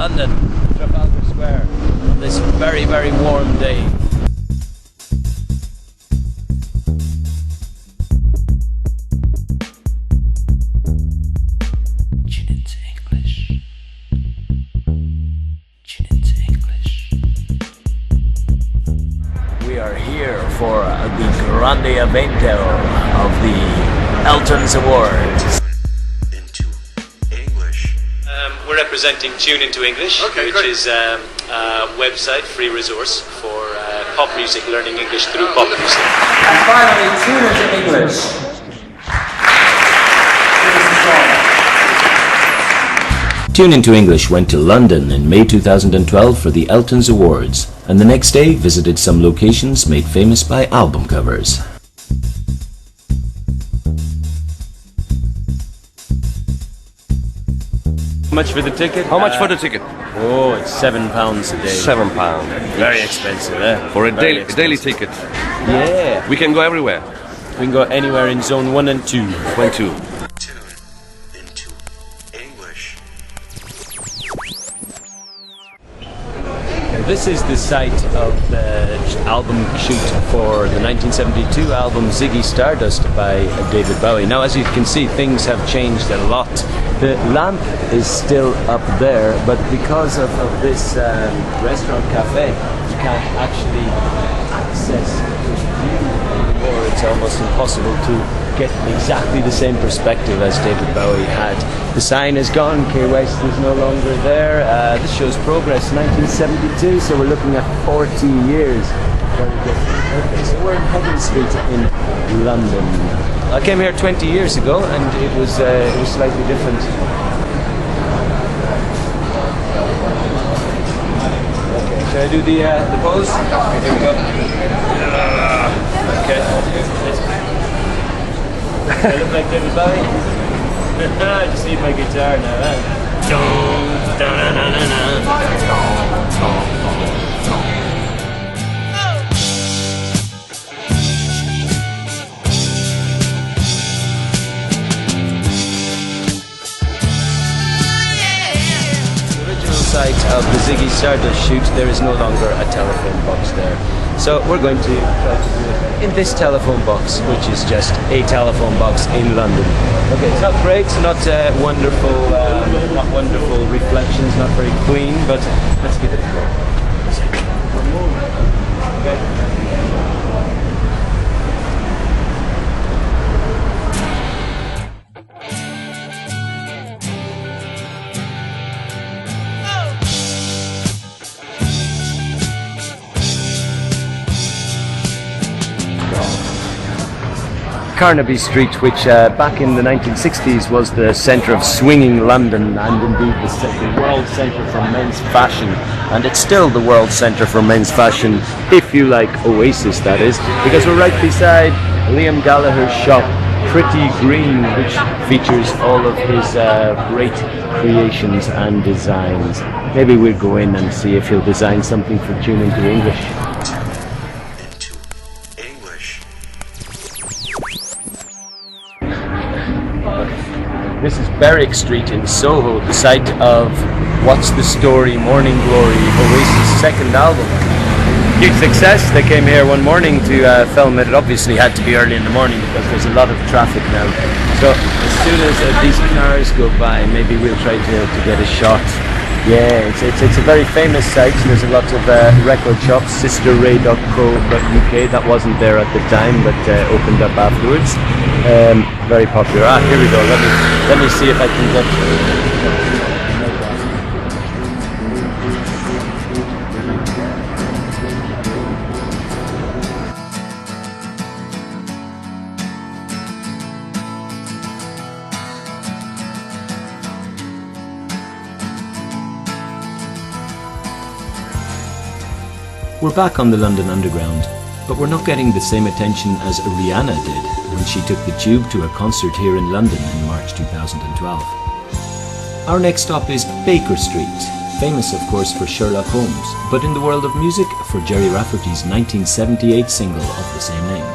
London, Trafalgar Square, on this very, very warm day. Tune into English. Tune into English. We are here for the grande evento of the Elton's Awards. We're representing Tune Into English, which is a website, free resource for pop music, learning English through pop music. And finally, Tune Into English. Tune Into English went to London in May 2012 for the Elton's Awards, and the next day visited some locations made famous by album covers. How much for the ticket? How much for the ticket? Oh, it's £7 a day. £7. Very expensive, eh? For a Very daily expensive. ticket. Yeah. We can go everywhere. We can go anywhere in zone 1 and 2. 1, 2. Tune into English. This is the site of the album shoot for the 1972 album Ziggy Stardust by David Bowie. Now, as you can see, things have changed a lot. The lamp is still up there, but because of this restaurant cafe, you can't actually access this view anymore. It's almost impossible to get exactly the same perspective as David Bowie had. The sign is gone, Kay West is no longer there. This shows progress, 1972, so we're looking at 40 years. Very good. Okay, so we're in Hudson Street in London. I came here 20 years ago, and it was slightly different. Okay, should I do the pose? Here we go. Okay. I look like David Bowie? I just need my guitar now. Site of the Ziggy Stardust shoot, there is no longer a telephone box there. So we're going to try to do it in this telephone box, which is just a telephone box in London. Okay, it's not great, not wonderful reflections, not very clean, but let's give it a go. Okay. Carnaby Street, which back in the 1960s was the centre of swinging London, and indeed the world centre for men's fashion, and it's still the world centre for men's fashion, if you like Oasis, that is, because we're right beside Liam Gallagher's shop, Pretty Green, which features all of his great creations and designs. Maybe we'll go in and see if he'll design something for Tune Into English. This is Berwick Street in Soho, the site of What's the Story, Morning Glory, Oasis' second album. Huge success. They came here one morning to film it. It obviously had to be early in the morning because there's a lot of traffic now. So as soon as these cars go by, maybe we'll try to get a shot. Yeah, it's a very famous site. There's a lot of record shops, sisterray.co.uk. That wasn't there at the time, but opened up afterwards. Very popular. Here we go. Let me see if I can get. We're back on the London Underground, but we're not getting the same attention as Rihanna did when she took the tube to a concert here in London in March 2012. Our next stop is Baker Street, famous of course for Sherlock Holmes, but in the world of music for Gerry Rafferty's 1978 single of the same name.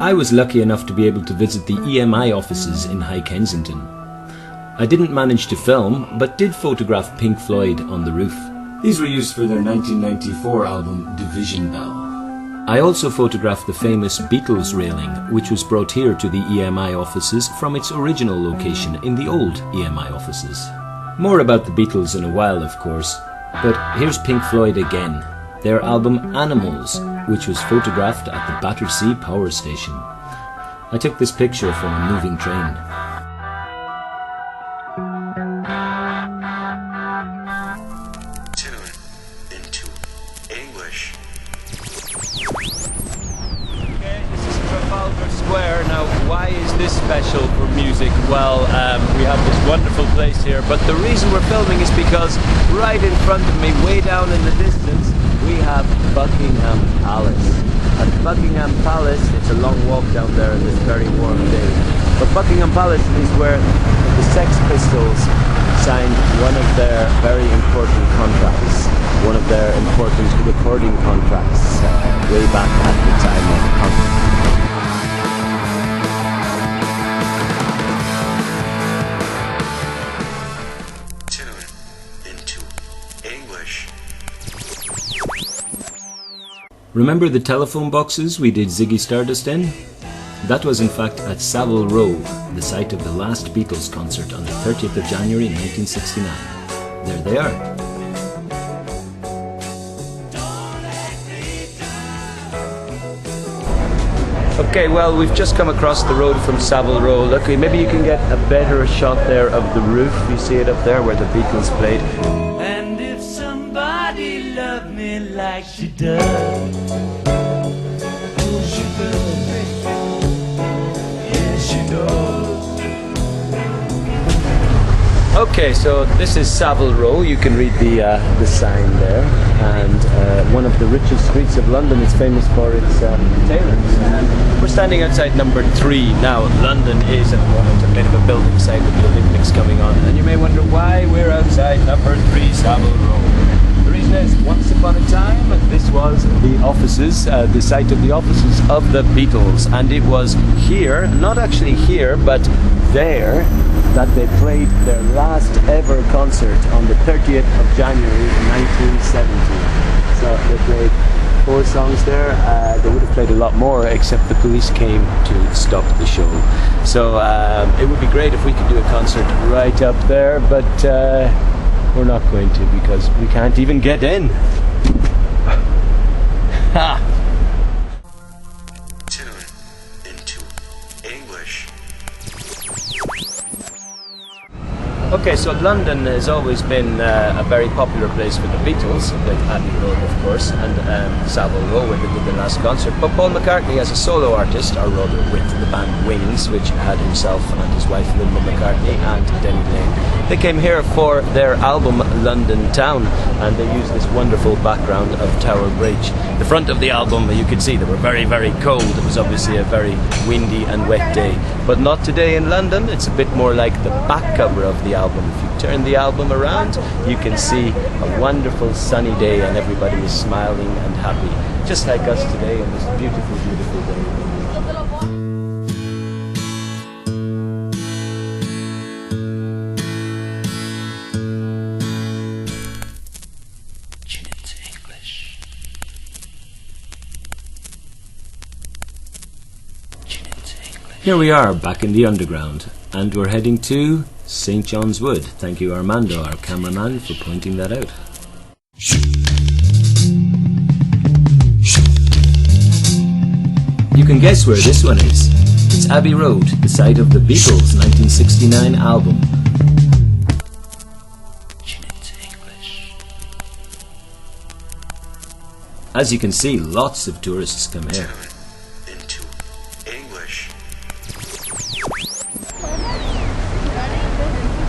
I was lucky enough to be able to visit the EMI offices in High Kensington. I didn't manage to film, but did photograph Pink Floyd on the roof. These were used for their 1994 album Division Bell. I also photographed the famous Beatles railing, which was brought here to the EMI offices from its original location in the old EMI offices. More about the Beatles in a while, of course, but here's Pink Floyd again, their album Animals, which was photographed at the Battersea Power Station. I took this picture from a moving train. Tune into English. Okay, this is Trafalgar Square. Now, why is this special for music? Well, we have this wonderful place here, but the reason we're filming is because right in front of me, way down in the distance, we have Buckingham Palace. At Buckingham Palace, it's a long walk down there in this very warm day, but Buckingham Palace is where the Sex Pistols signed one of their very important contracts, one of their important recording contracts way back at the time of the contract. Tune into English. Remember the telephone boxes we did Ziggy Stardust in? That was in fact at Savile Row, the site of the last Beatles concert on the 30th of January 1969. There they are. Okay, well, we've just come across the road from Savile Row. Look, maybe you can get a better shot there of the roof. You see it up there where the Beatles played. And if somebody loved me like she does, oh, she does, yeah, she does. Okay, so this is Savile Row. You can read the sign there. And one of the richest streets of London is famous for its tailors. We're standing outside number 3 now. London is at the moment a bit of a building site with the Olympics coming on. And you may wonder why we're outside number 3 Savile Row. The reason is, once upon a time, this was the offices, the site of the offices of the Beatles. And it was here, not actually here, but there, that they played their last ever concert on the 30th of January 1970. So they played 4 songs there. They would have played a lot more, except the police came to stop the show. So it would be great if we could do a concert right up there, but we're not going to because we can't even get in. Ha! Tune into English. Okay, so London has always been a very popular place for the Beatles, with Abbey Road, of course, and Savile Row where they did their last concert. But Paul McCartney, as a solo artist, or rather with the band Wings, which had himself and his wife Linda McCartney and Denny Laine, they came here for their album London Town, and they used this wonderful background of Tower Bridge. The front of the album, you could see they were very, very cold. It was obviously a very windy and wet day. But not today in London. It's a bit more like the back cover of the album. If you turn the album around, you can see a wonderful sunny day and everybody is smiling and happy, just like us today on this beautiful, beautiful day. Tune into English. Tune into English. Here we are, back in the underground, and we're heading to St. John's Wood. Thank you, Armando, our cameraman, for pointing that out. You can guess where this one is. It's Abbey Road, the site of the Beatles' 1969 album. Tune into English. As you can see, lots of tourists come here. Tune into English.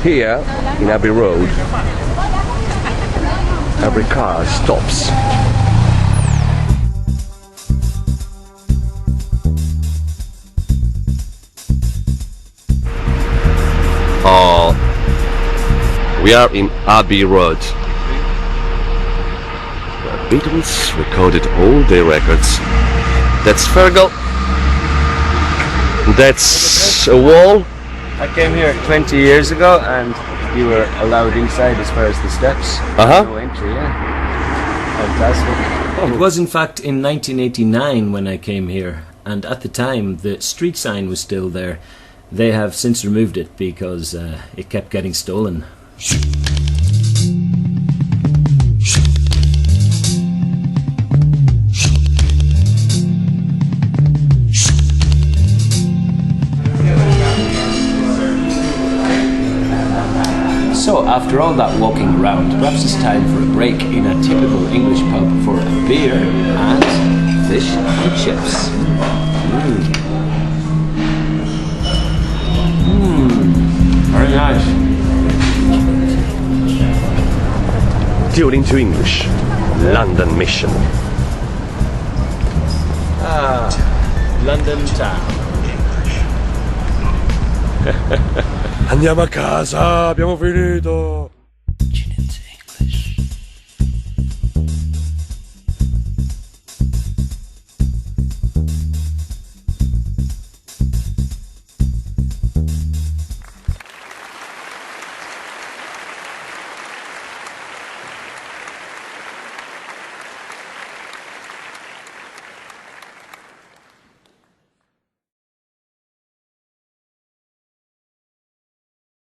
Here in Abbey Road, every car stops. We are in Abbey Road. The Beatles recorded all their records. That's Fergal. That's a wall. I came here 20 years ago and you were allowed inside as far as the steps. Uh-huh. No entry, yeah. Fantastic. It was in fact in 1989 when I came here, and at the time the street sign was still there. They have since removed it because it kept getting stolen. So after all that walking around, perhaps it's time for a break in a typical English pub for a beer and fish and chips. Very nice. Tune into English. London Mission. London town. Andiamo a casa, abbiamo finito.